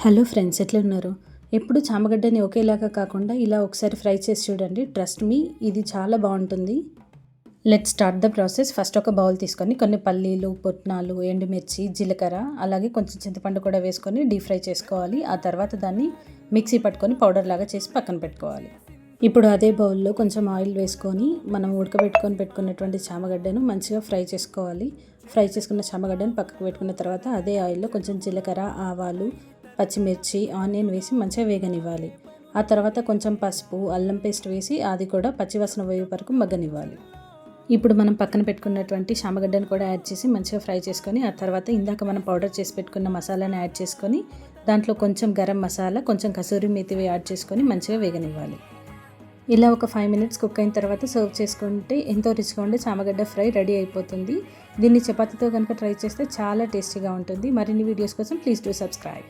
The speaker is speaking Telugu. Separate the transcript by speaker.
Speaker 1: హలో ఫ్రెండ్స్, ఎట్లున్నారు? ఎప్పుడు చామగడ్డని ఒకేలాగా కాకుండా ఇలా ఒకసారి ఫ్రై చేసి చూడండి. ట్రస్ట్ మీ, ఇది చాలా బాగుంటుంది. Let's start the process. First ఒక బౌల్ తీసుకొని కొన్ని పల్లీలు, పుట్నాలు, ఎండుమిర్చి, జీలకర్ర, అలాగే కొంచెం చింతపండు కూడా వేసుకొని డీప్ ఫ్రై చేసుకోవాలి. ఆ తర్వాత దాన్ని మిక్సీ పట్టుకొని పౌడర్ లాగా చేసి పక్కన పెట్టుకోవాలి. ఇప్పుడు అదే బౌల్లో కొంచెం ఆయిల్ వేసుకొని మనం పెట్టుకున్నటువంటి చామగడ్డను మంచిగా ఫ్రై చేసుకోవాలి. ఫ్రై చేసుకున్న చామగడ్డను పక్కకు పెట్టుకున్న తర్వాత అదే ఆయిల్లో కొంచెం జీలకర్ర, ఆవాలు, పచ్చిమిర్చి, ఆనియన్ వేసి మంచిగా వేగనివ్వాలి. ఆ తర్వాత కొంచెం పసుపు, అల్లం పేస్ట్ వేసి అది కూడా పచ్చివాసన పోయే వరకు మగ్గనివ్వాలి. ఇప్పుడు మనం పక్కన పెట్టుకున్నటువంటి చామగడ్డను కూడా యాడ్ చేసి మంచిగా ఫ్రై చేసుకొని ఆ తర్వాత ఇందాక మనం పౌడర్ చేసి పెట్టుకున్న మసాలాని యాడ్ చేసుకొని దాంట్లో కొంచెం గరం మసాలా, కొంచెం కసూరి మేతివి యాడ్ చేసుకొని మంచిగా వేగనివ్వాలి. ఇలా ఒక 5 మినిట్స్ కుక్ అయిన తర్వాత సర్వ్ చేసుకుంటే ఎంతో రుచిగా ఉండే చామగడ్డ ఫ్రై రెడీ అయిపోతుంది. దీన్ని చపాతీతో కనుక ట్రై చేస్తే చాలా టేస్టీగా ఉంటుంది. మరిన్ని వీడియోస్ కోసం ప్లీజ్ డూ సబ్స్క్రైబ్.